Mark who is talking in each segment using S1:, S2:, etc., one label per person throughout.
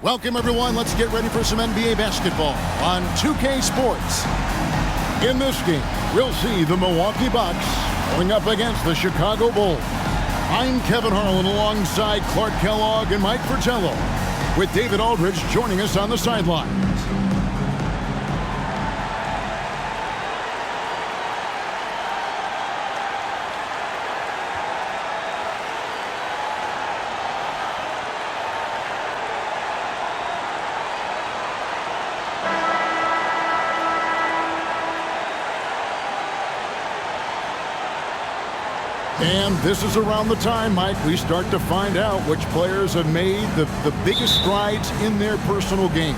S1: Welcome, everyone. Let's get ready for some NBA basketball on 2K Sports. In this game, we'll see the Milwaukee Bucks going up against the Chicago Bulls. I'm Kevin Harlan alongside Clark Kellogg and Mike Fratello, with David Aldridge joining us on the sidelines. And this is around the time, Mike, we start to find out which players have made the biggest strides in their personal game.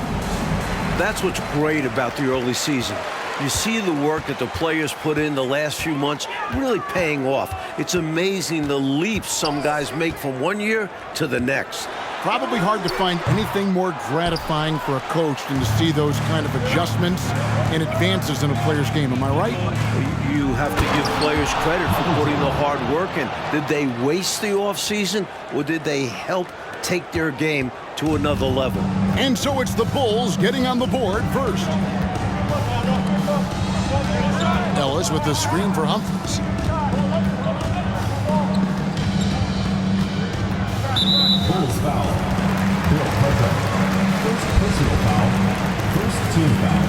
S2: That's what's great about the early season. You see the work that the players put in the last few months really paying off. It's amazing the leaps some guys make from one year to the next.
S1: Probably hard to find anything more gratifying for a coach than to see those kind of adjustments and advances in a player's game. Am I right?
S2: You have to give players credit for putting the hard work in. Did they waste the offseason, or did they help take their game to another level?
S1: And so it's the Bulls getting on the board first. Ellis with the screen for Humphries.
S3: Bulls foul. Bill Parker. First personal foul. First team foul.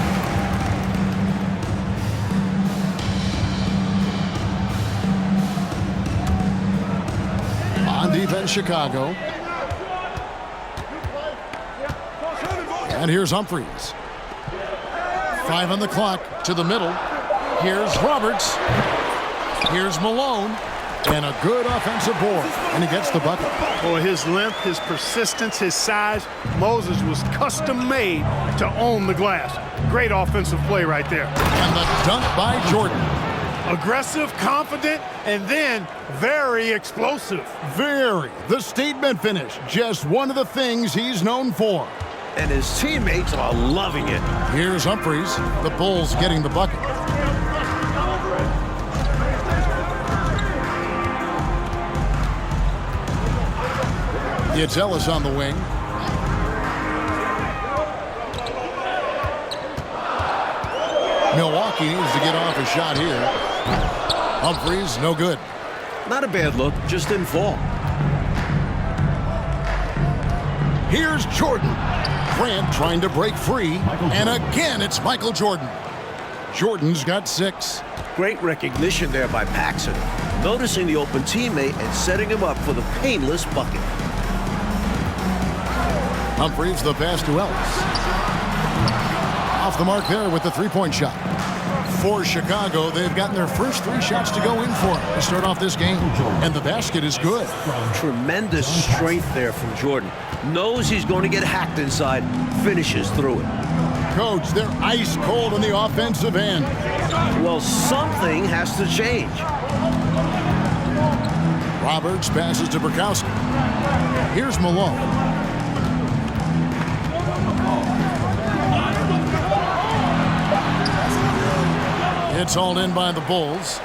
S1: On defense, Chicago. And here's Humphries. 5 on the clock to the middle. Here's Roberts. Here's Malone. And a good offensive board. And he gets the bucket.
S4: For his length, his persistence, his size, Moses was custom made to own the glass. Great offensive play right there.
S1: And the dunk by Jordan.
S4: Aggressive, confident, and then very explosive.
S1: Very. The statement finish. Just one of the things he's known for.
S2: And his teammates are loving it.
S1: Here's Humphries. The Bulls getting the bucket. It's Ellis on the wing. Milwaukee needs to get off a shot here. Humphries, no good.
S2: Not a bad look, just didn't fall.
S1: Here's Jordan. Grant trying to break free. And again, it's Michael Jordan. Jordan's got 6.
S2: Great recognition there by Paxson. Noticing the open teammate and setting him up for the painless bucket.
S1: Humphries, the pass to Ellis. Off the mark there with the three-point shot. For Chicago, they've gotten their first 3 shots to go in for it to start off this game. And the basket is good.
S2: Tremendous strength there from Jordan. Knows he's going to get hacked inside, finishes through it.
S1: Coach, they're ice cold on the offensive end.
S2: Well, something has to change.
S1: Roberts passes to Burkowski. Here's Malone. It's hauled in by the Bulls.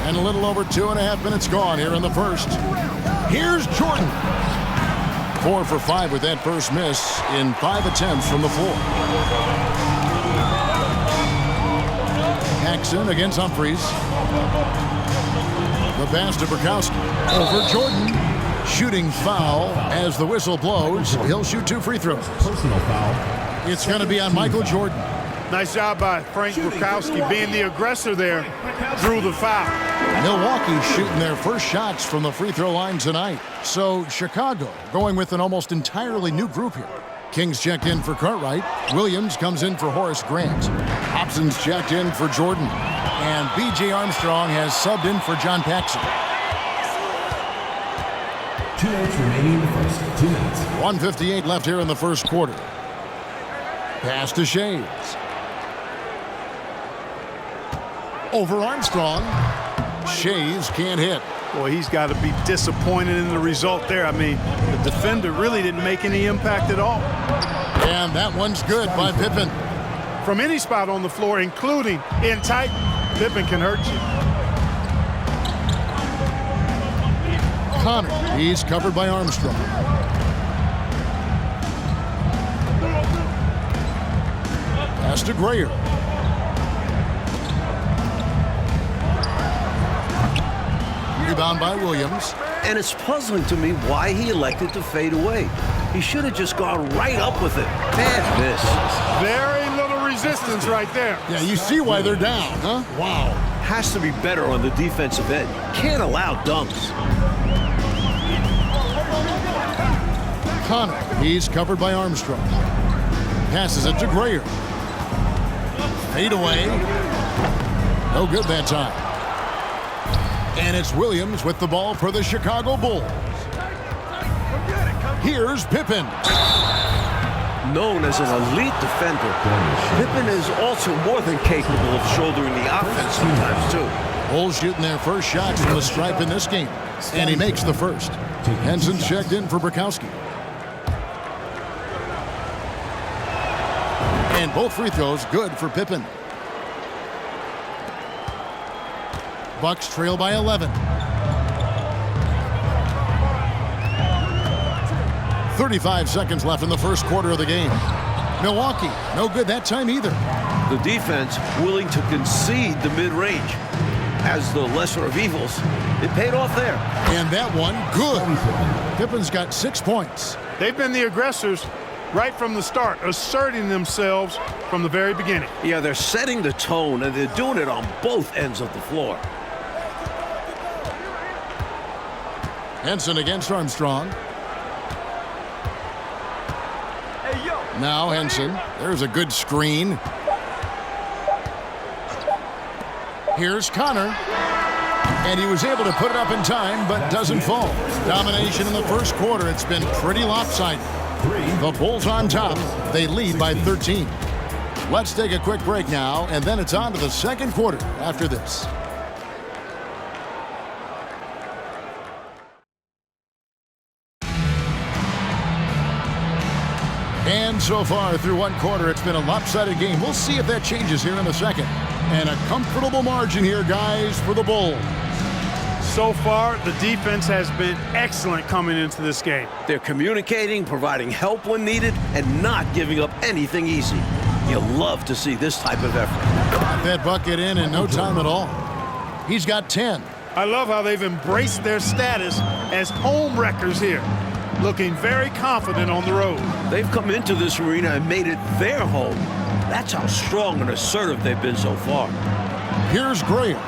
S1: And a little over 2.5 minutes gone here in the first. Here's Jordan. 4 for 5 with that first miss in 5 attempts from the floor. Paxson against Humphries. The pass to Burkowski. Over Jordan. Shooting foul as the whistle blows. He'll shoot 2 free throws.
S3: Personal foul.
S1: It's going to be on Michael Jordan.
S4: Nice job by Frank Burkowski. Being the aggressor there, drew the foul.
S1: Milwaukee shooting their first shots from the free throw line tonight. So Chicago going with an almost entirely new group here. Kings checked in for Cartwright. Williams comes in for Horace Grant. Hobson's checked in for Jordan. And B.J. Armstrong has subbed in for John Paxson.
S3: 2 minutes remaining in the first. 2 minutes.
S1: 1:58 left here in the first quarter. Pass to Shays. Over Armstrong. Shays can't hit.
S4: Boy, he's got to be disappointed in the result there. I mean, the defender really didn't make any impact at all.
S1: And that one's good by Pippen.
S4: From any spot on the floor, including in tight, Pippen can hurt you.
S1: Connor, he's covered by Armstrong. Pass to Grayer. Rebound by Williams.
S2: And it's puzzling to me why he elected to fade away. He should have just gone right up with it. Bad miss.
S4: Very little resistance right there.
S1: Yeah, you see why they're down, huh? Wow.
S2: Has to be better on the defensive end. Can't allow dunks.
S1: Connor, he's covered by Armstrong. Passes it to Grayer. Fade away. No good that time. And it's Williams with the ball for the Chicago Bulls. Here's Pippen.
S2: Known as an elite defender, Pippen is also more than capable of shouldering the offense sometimes, too.
S1: Bulls shooting their first shots from the stripe in this game. And he makes the first. Henson's checked in for Bukowski. And both free throws good for Pippen. Bucks trail by 11. 35 seconds left in the first quarter of the game. Milwaukee, no good that time either.
S2: The defense willing to concede the mid-range. As the lesser of evils, it paid off there.
S1: And that one, good. Pippen's got 6 points.
S4: They've been the aggressors right from the start, asserting themselves from the very beginning.
S2: Yeah, they're setting the tone, and they're doing it on both ends of the floor.
S1: Henson against Armstrong. Now Henson. There's a good screen. Here's Connor. And he was able to put it up in time, but doesn't fall. Domination in the first quarter. It's been pretty lopsided. The Bulls on top. They lead by 13. Let's take a quick break now, and then it's on to the second quarter after this. And so far through one quarter, it's been a lopsided game. We'll see if that changes here in a second. And a comfortable margin here, guys, for the Bulls.
S4: So far, the defense has been excellent coming into this game.
S2: They're communicating, providing help when needed, and not giving up anything easy. You love to see this type of effort.
S1: Got that bucket in no time at all. He's got 10.
S4: I love how they've embraced their status as home wreckers here. Looking very confident on the road.
S2: They've come into this arena and made it their home. That's how strong and assertive they've been so far.
S1: Here's Grayer.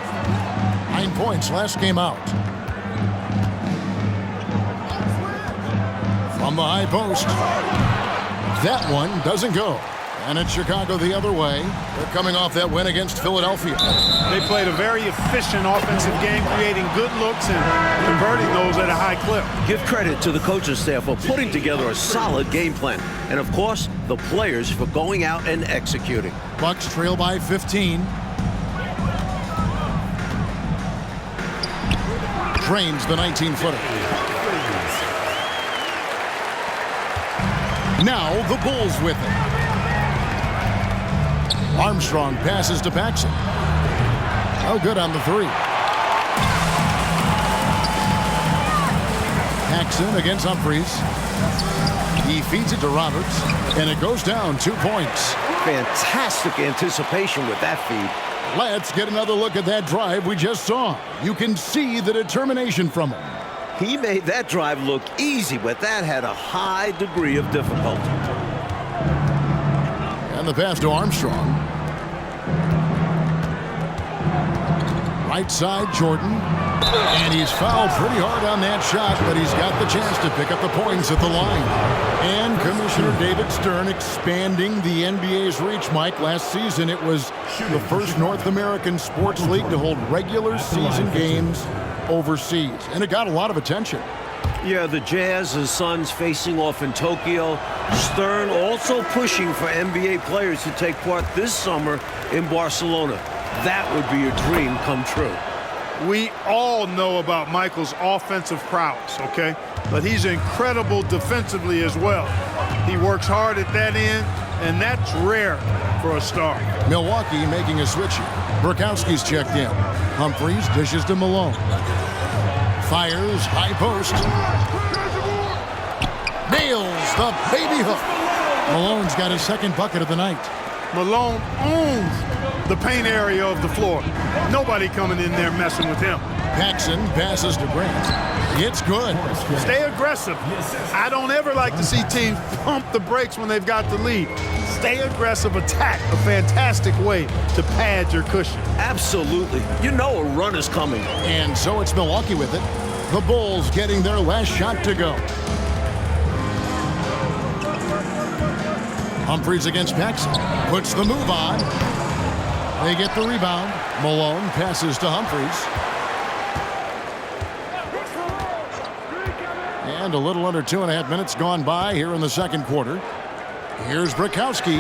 S1: 9 points last game out. From the high post. That one doesn't go. And it's Chicago the other way. They're coming off that win against Philadelphia.
S4: They played a very efficient offensive game, creating good looks and converting those at a high clip.
S2: Give credit to the coaching staff for putting together a solid game plan. And, of course, the players for going out and executing.
S1: Bucks trail by 15. Drains the 19-footer. Now the Bulls with it. Armstrong passes to Paxson. Oh, good on the three. Paxson against Humphries. He feeds it to Roberts, and it goes down 2 points.
S2: Fantastic anticipation with that feed.
S1: Let's get another look at that drive we just saw. You can see the determination from him.
S2: He made that drive look easy, but that had a high degree of difficulty.
S1: And the pass to Armstrong. Right side, Jordan. And he's fouled pretty hard on that shot, but he's got the chance to pick up the points at the line. And Commissioner David Stern expanding the NBA's reach, Mike. Last season, it was the first North American sports league to hold regular season games overseas. And it got a lot of attention.
S2: Yeah, the Jazz and Suns facing off in Tokyo. Stern also pushing for NBA players to take part this summer in Barcelona. That would be a dream come true.
S4: We all know about Michael's offensive prowess, okay? But he's incredible defensively as well. He works hard at that end, and that's rare for a star.
S1: Milwaukee making a switch here. Bukowski's checked in. Humphries dishes to Malone. Fires, high post. Nails the baby hook. Malone's got his second bucket of the night.
S4: Malone owns the paint area of the floor. Nobody coming in there messing with him.
S1: Paxson passes to Grant. It's good.
S4: Stay aggressive. I don't ever like to see teams pump the brakes when they've got the lead. Stay aggressive, attack. A fantastic way to pad your cushion.
S2: Absolutely. You know a run is coming.
S1: And so it's Milwaukee with it. The Bulls getting their last shot to go. Humphries against Paxson. Puts the move on. They get the rebound. Malone passes to Humphries. And a little under 2.5 minutes gone by here in the second quarter. Here's Brakowski.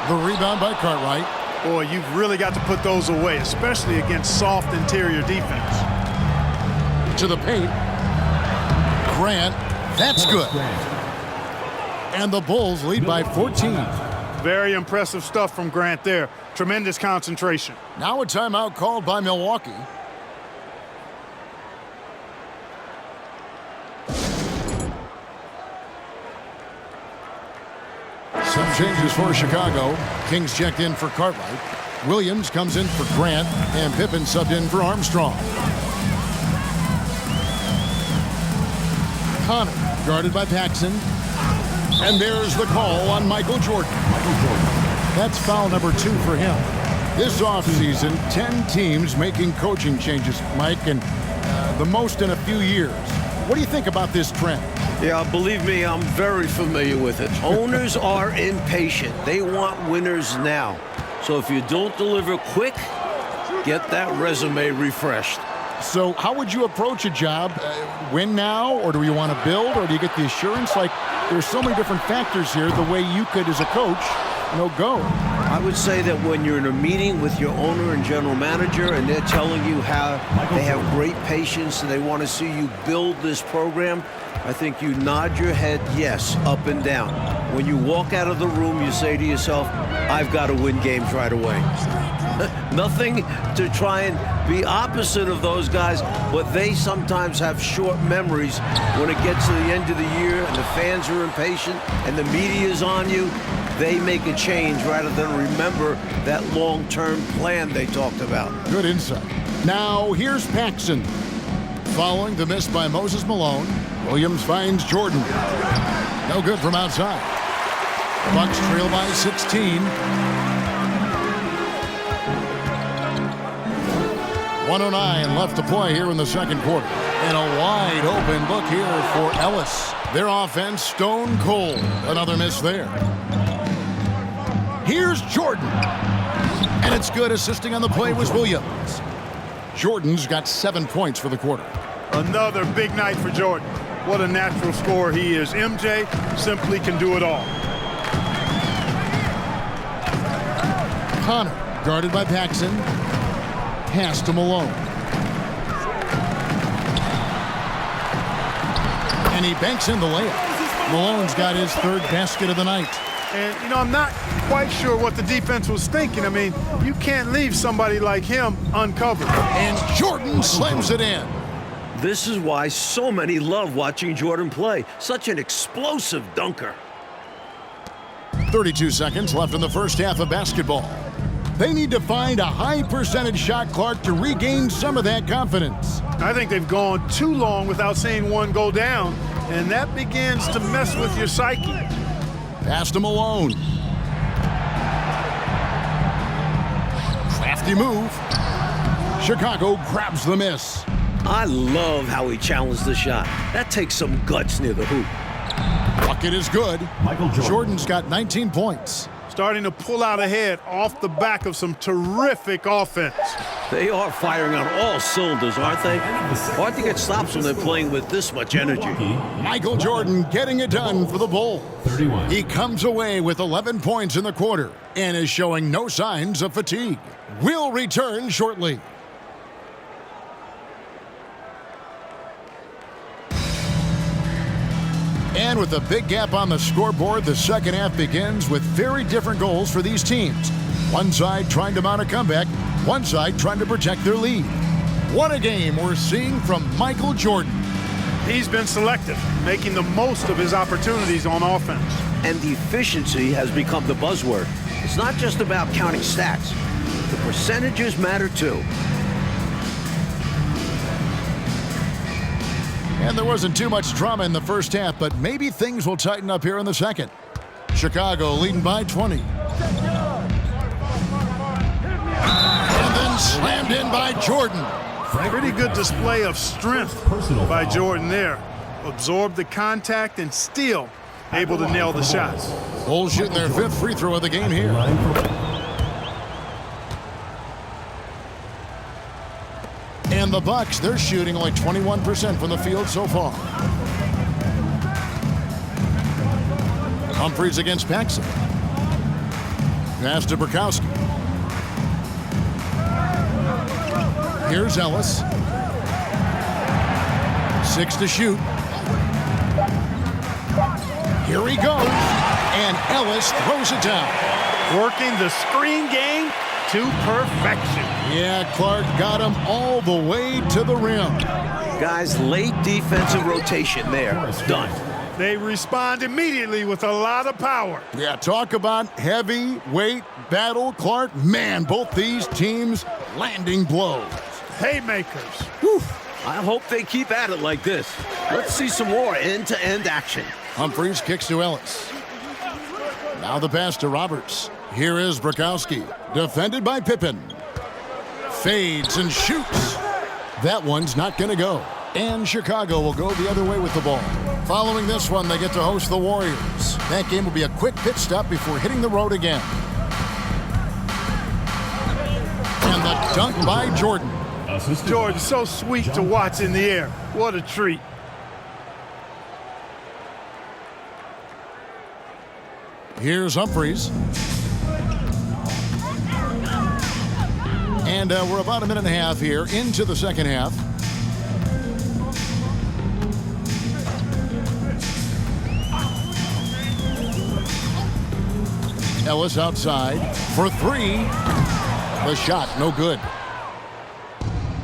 S1: The rebound by Cartwright.
S4: Boy, you've really got to put those away, especially against soft interior defense.
S1: To the paint. Grant. That's good. And the Bulls lead by 14.
S4: Very impressive stuff from Grant there. Tremendous concentration.
S1: Now a timeout called by Milwaukee. Some changes for Chicago. Kings checked in for Cartwright. Williams comes in for Grant, and Pippen subbed in for Armstrong. Connor guarded by Paxson. And there's the call on Michael Jordan. That's foul number 2 for him. This offseason, 10 teams making coaching changes, Mike, and the most in a few years. What do you think about this trend?
S2: Yeah, believe me, I'm very familiar with it. Owners are impatient. They want winners now. So if you don't deliver quick, get that resume refreshed.
S1: So how would you approach a job? Win now, or do you want to build, or do you get the assurance? Like, there's so many different factors here, the way you could, as a coach, go.
S2: I would say that when you're in a meeting with your owner and general manager and they're telling you how they have great patience and they want to see you build this program, I think you nod your head yes, up and down. When you walk out of the room, you say to yourself, I've got to win games right away. Nothing to try and be opposite of those guys, but they sometimes have short memories when it gets to the end of the year and the fans are impatient and the media is on you. They make a change rather than remember that long-term plan they talked about.
S1: Good insight. Now here's Paxson. Following the miss by Moses Malone, Williams finds Jordan. No good from outside. Bucks trail by 16. 1:09 left to play here in the second quarter. And a wide open look here for Ellis. Their offense stone cold. Another miss there. Here's Jordan. And it's good. Assisting on the play was Williams. Jordan's got 7 points for the quarter.
S4: Another big night for Jordan. What a natural scorer he is. MJ simply can do it all.
S1: Connor, guarded by Paxson. Pass to Malone. And he banks in the layup. Malone's got his third basket of the night.
S4: And, I'm not quite sure what the defense was thinking. I mean, you can't leave somebody like him uncovered.
S1: And Jordan slams it in.
S2: This is why so many love watching Jordan play. Such an explosive dunker.
S1: 32 seconds left in the first half of basketball. They need to find a high percentage shot, Clark, to regain some of that confidence.
S4: I think they've gone too long without seeing one go down, and that begins to mess with your psyche.
S1: Pass to Malone. Crafty move. Chicago grabs the miss.
S2: I love how he challenged the shot. That takes some guts near the hoop.
S1: Bucket is good.
S3: Michael Jordan.
S1: Jordan's got 19 points.
S4: Starting to pull out ahead off the back of some terrific offense.
S2: They are firing on all cylinders, aren't they? Hard to get stops when they're playing with this much energy.
S1: Michael Jordan getting it done for the Bulls.
S3: 31.
S1: He comes away with 11 points in the quarter and is showing no signs of fatigue. We'll return shortly. And with a big gap on the scoreboard, the second half begins with very different goals for these teams. One side trying to mount a comeback, one side trying to protect their lead. What a game we're seeing from Michael Jordan.
S4: He's been selective, making the most of his opportunities on offense.
S2: And the efficiency has become the buzzword. It's not just about counting stats. The percentages matter too.
S1: And there wasn't too much drama in the first half, but maybe things will tighten up here in the second. Chicago leading by 20. And then slammed in by Jordan.
S4: Pretty good display of strength by Jordan there. Absorbed the contact and still able to nail the shots.
S1: Bulls shooting their 5th free throw of the game here. And the Bucks, they're shooting only 21% from the field so far. Humphries against Paxson. Pass to Burkowski. Here's Ellis. 6 to shoot. Here he goes. And Ellis throws it down.
S4: Working the screen game to perfection.
S1: Yeah, Clark got him all the way to the rim.
S2: Guys, late defensive rotation there. Done.
S4: They respond immediately with a lot of power.
S1: Yeah, talk about heavyweight battle, Clark. Man, both these teams landing blows.
S4: Haymakers.
S2: Whew. I hope they keep at it like this. Let's see some more end-to-end action.
S1: Humphries kicks to Ellis. Now the pass to Roberts. Here is Burkowski, defended by Pippen. Fades and shoots. That one's not going to go. And Chicago will go the other way with the ball. Following this one, they get to host the Warriors. That game will be a quick pit stop before hitting the road again. And the dunk by Jordan.
S4: Jordan, so sweet to watch in the air. What a treat.
S1: Here's Humphries. And we're about a minute and a half here into the second half. Ellis outside for 3. The shot, no good.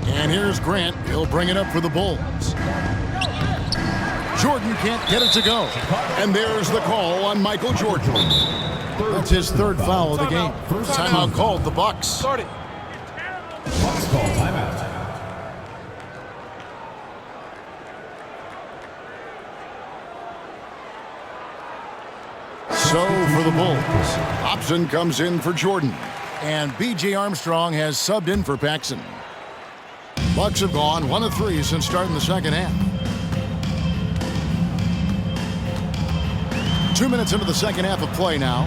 S1: And here's Grant. He'll bring it up for the Bulls. Jordan can't get it to go. And there's the call on Michael Jordan. That's his 3rd foul of the game. Timeout called, the Bucks.
S3: Bucks call timeout.
S1: So for the Bulls, Hobson comes in for Jordan. And B.J. Armstrong has subbed in for Paxson. Bucks have gone 1 of 3 since starting the second half. 2 minutes into the second half of play now.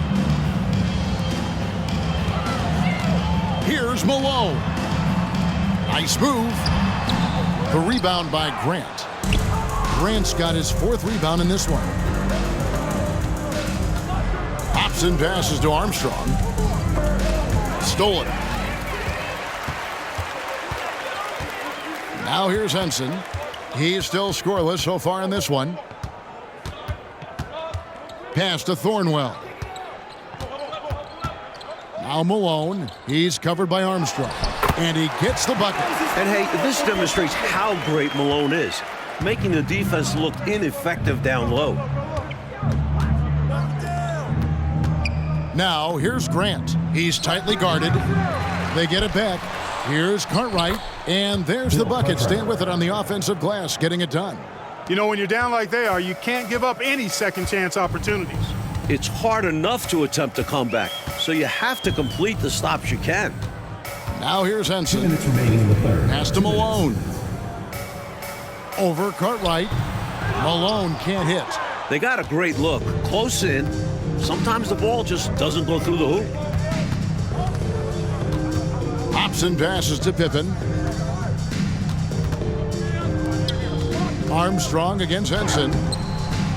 S1: Here's Malone. Nice move. The rebound by Grant. Grant's got his 4th rebound in this one. Hobson passes to Armstrong. Stolen. Now here's Henson. He's still scoreless so far in this one. Pass to Thornwell. Now Malone. He's covered by Armstrong. And he gets the bucket.
S2: And hey, this demonstrates how great Malone is, making the defense look ineffective down low.
S1: Now here's Grant. He's tightly guarded. They get it back. Here's Cartwright. And there's the bucket. Staying with it on the offensive glass, getting it done.
S4: You know, when you're down like they are, you can't give up any second chance opportunities.
S2: It's hard enough to attempt a comeback, so you have to complete the stops you can.
S1: Now here's
S3: 2
S1: Henson.
S3: minutes remaining in the third.
S1: Pass to Malone. Over Cartwright. Malone can't hit.
S2: They got a great look, close in. Sometimes the ball just doesn't go through the hoop.
S1: Hobson passes to Pippen. Armstrong against Henson.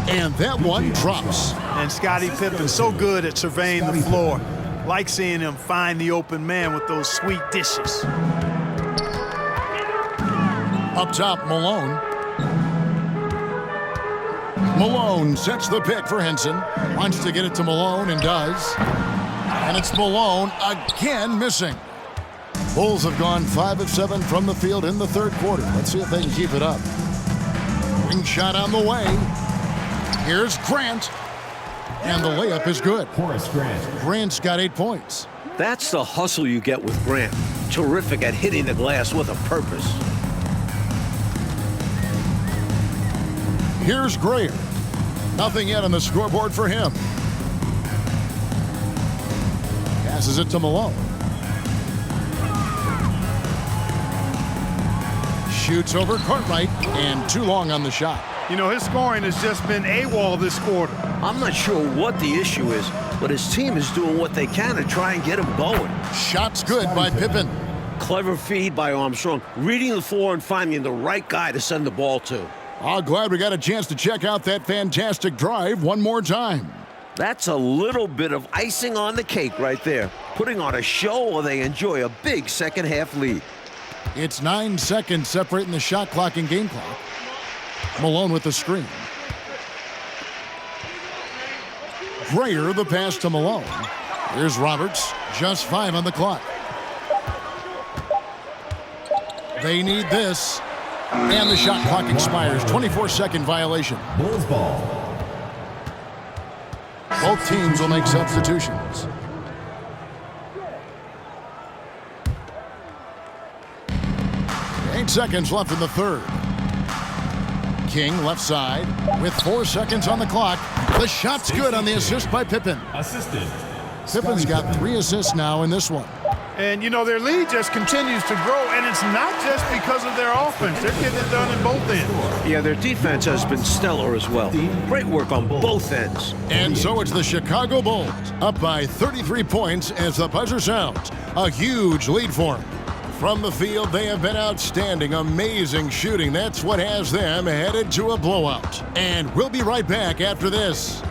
S1: And that one drops.
S4: And Scottie Pippen's so good at surveying the floor. Like seeing him find the open man with those sweet dishes.
S1: Up top, Malone. Malone sets the pick for Henson. Wants to get it to Malone and does. And it's Malone again missing. Bulls have gone 5 of 7 from the field in the third quarter. Let's see if they can keep it up. Swing shot on the way. Here's Grant. And the layup is good.
S3: Horace Grant.
S1: Grant's got 8 points.
S2: That's the hustle you get with Grant. Terrific at hitting the glass with a purpose.
S1: Here's Grayer. Nothing yet on the scoreboard for him. Passes it to Malone. Shoots over Cartwright, and too long on the shot.
S4: You know, his scoring has just been AWOL this quarter.
S2: I'm not sure what the issue is, but his team is doing what they can to try and get him going.
S1: Shot's good by Pippen.
S2: Clever feed by Armstrong, reading the floor and finding the right guy to send the ball to.
S1: Oh, glad we got a chance to check out that fantastic drive one more time.
S2: That's a little bit of icing on the cake right there, putting on a show while they enjoy a big second-half lead.
S1: It's 9 seconds separating the shot clock and game clock. Malone with the screen. Grayer the pass to Malone. Here's Roberts, just 5 on the clock. They need this. And the shot clock expires. 24-second violation.
S3: Bulls ball.
S1: Both teams will make substitutions. Eight seconds left in the third. King left side with 4 seconds on the clock. The shot's good on the assist by Pippen.
S3: Assisted.
S1: Pippen's got 3 assists now in this one.
S4: And, you know, their lead just continues to grow, and it's not just because of their offense. They're getting it done in both ends.
S2: Yeah, their defense has been stellar as well. Great work on both ends.
S1: And so it's the Chicago Bulls up by 33 points as the buzzer sounds. A huge lead for them. From the field, they have been outstanding, amazing shooting. That's what has them headed to a blowout. And we'll be right back after this.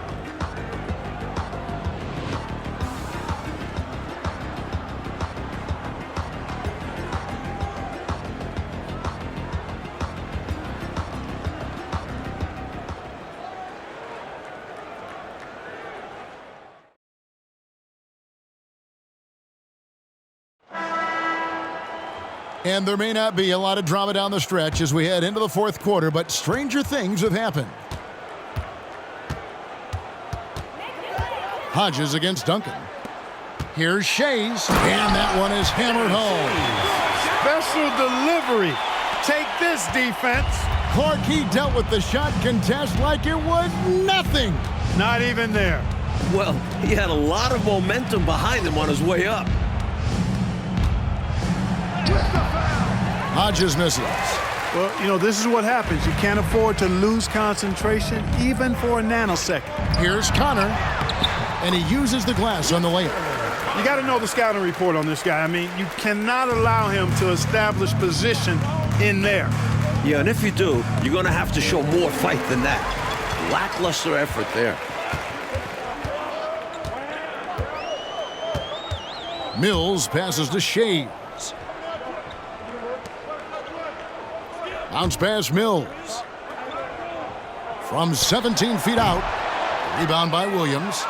S1: And there may not be a lot of drama down the stretch as we head into the fourth quarter, but stranger things have happened. Hodges against Duncan. Here's Shays, and that one is hammered home.
S4: Special delivery. Take this, defense.
S1: Clark, he dealt with the shot contest like it was nothing.
S4: Not even there.
S2: Well, he had a lot of momentum behind him on his way up.
S1: Hodges misses.
S4: Well, you know, this is what happens. You can't afford to lose concentration even for a nanosecond.
S1: Here's Connor, and he uses the glass on the layup.
S4: You got to know the scouting report on this guy. I mean, you cannot allow him to establish position in there.
S2: Yeah, and if you do, you're going to have to show more fight than that. Lackluster effort there.
S1: Mills passes to Shays. Bounce pass Mills. From 17 feet out. Rebound by Williams.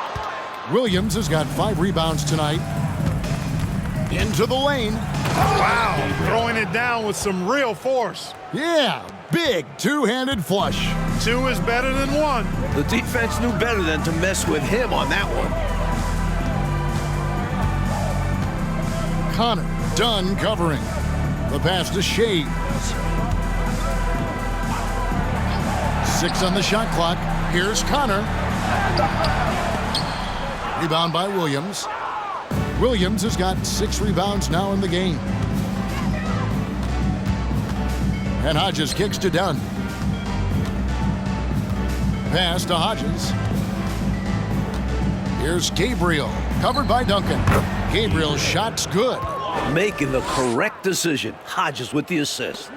S1: Williams has got 5 rebounds tonight. Into the lane.
S4: Wow, throwing it down with some real force.
S1: Yeah, big two-handed flush.
S4: 2 is better than 1.
S2: The defense knew better than to mess with him on that one.
S1: Connor, Dunn covering. The pass to Shays. 6 on the shot clock. Here's Connor. Rebound by Williams. Williams has got 6 rebounds now in the game. And Hodges kicks to Dunn. Pass to Hodges. Here's Gabriel, covered by Duncan. Gabriel's shot's good.
S2: Making the correct decision. Hodges with the assist.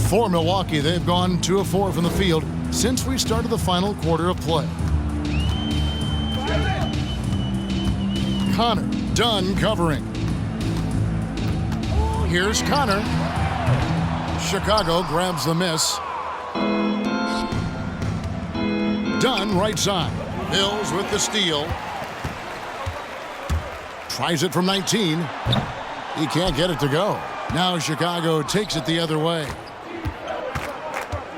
S1: For Milwaukee, they've gone 2 of 4 from the field since we started the final quarter of play. Connor, Dunn covering. Here's Connor. Chicago grabs the miss. Dunn right side. Mills with the steal. Tries it from 19. He can't get it to go. Now Chicago takes it the other way.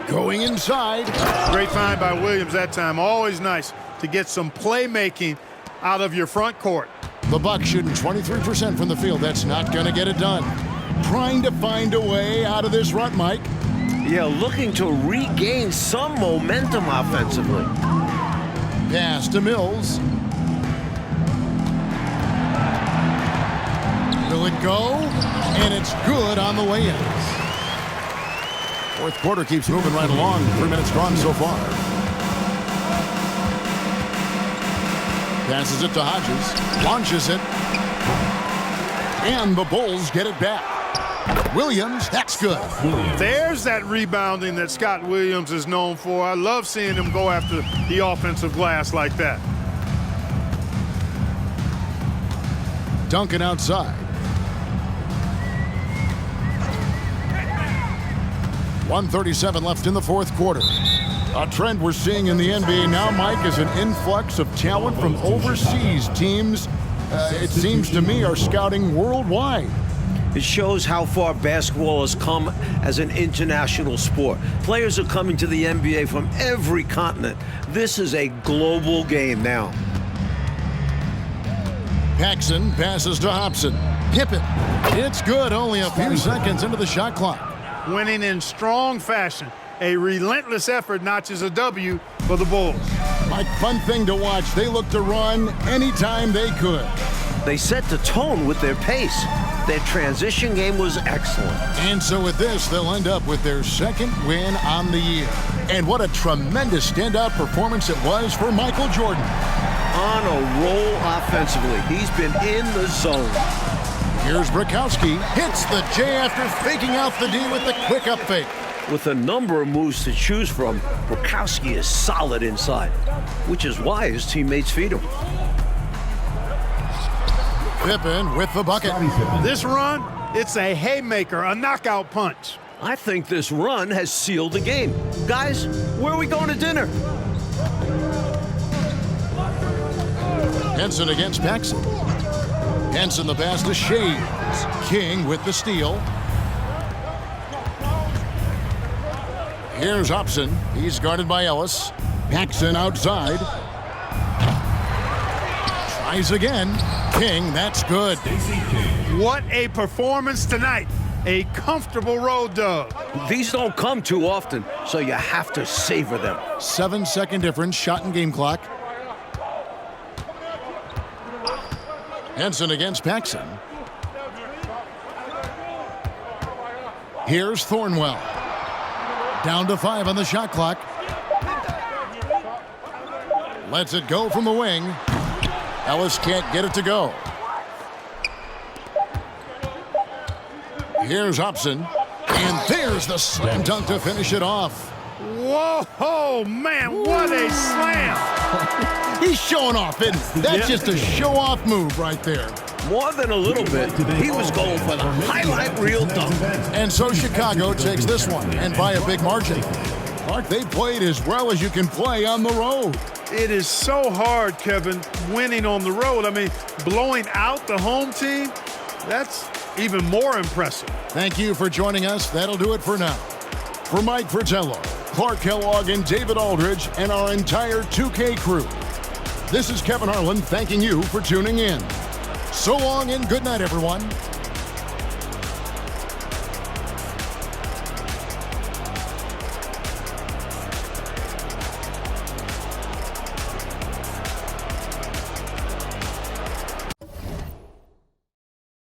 S1: Going inside.
S4: Great find by Williams that time. Always nice to get some playmaking out of your front court.
S1: The Bucks shooting 23% from the field. That's not going to get it done. Trying to find a way out of this rut, Mike.
S2: Yeah, looking to regain some momentum offensively.
S1: Pass to Mills. Will it go? And it's good on the way-ins. Fourth quarter keeps moving right along. 3 minutes gone so far. Passes it to Hodges. Launches it. And the Bulls get it back. Williams, that's good.
S4: There's that rebounding that Scott Williams is known for. I love seeing him go after the offensive glass like that.
S1: Duncan outside. 1:37 left in the fourth quarter. A trend we're seeing in the NBA now, Mike, is an influx of talent from overseas teams. It seems to me are scouting worldwide.
S2: It shows how far basketball has come as an international sport. Players are coming to the NBA from every continent. This is a global game now.
S1: Paxson passes to Hobson. Pippen. It's good, only a few seconds into the shot clock.
S4: Winning in strong fashion. A relentless effort notches a W for the Bulls.
S1: Mike, fun thing to watch. They look to run anytime they could.
S2: They set the tone with their pace. Their transition game was excellent.
S1: And so with this, they'll end up with their second win on the year. And what a tremendous standout performance it was for Michael Jordan.
S2: On a roll offensively. He's been in the zone.
S1: Here's Bukowski. Hits the J after faking out the D with the quick up fake.
S2: With a number of moves to choose from, Bukowski is solid inside, which is why his teammates feed him.
S1: Pippen with the bucket.
S4: This run, it's a haymaker, a knockout punch.
S2: I think this run has sealed the game. Guys, where are we going to dinner?
S1: Henson against Paxson. Henson the pass to Shades. King with the steal. Here's Hobson. He's guarded by Ellis. Paxson outside. Tries again. King, that's good.
S4: What a performance tonight. A comfortable road dub.
S2: These don't come too often, so you have to savor them.
S1: 7-second difference, shot and game clock. Henson against Paxson. Here's Thornwell. Down to 5 on the shot clock. Lets it go from the wing. Ellis can't get it to go. Here's Hobson. And there's the slam dunk to finish it off.
S4: Whoa, man, what a slam.
S1: He's showing off, and that's just a show-off move right there.
S2: More than a little bit. He was going for the highlight reel dunk.
S1: And so Chicago takes this one, and by a big margin. Clark, they played as well as you can play on the road.
S4: It is so hard, Kevin, winning on the road. I mean, blowing out the home team, that's even more impressive.
S1: Thank you for joining us. That'll do it for now. For Mike Fratello, Clark Kellogg, and David Aldridge, and our entire 2K crew, this is Kevin Harlan thanking you for tuning in. So long and good night, everyone.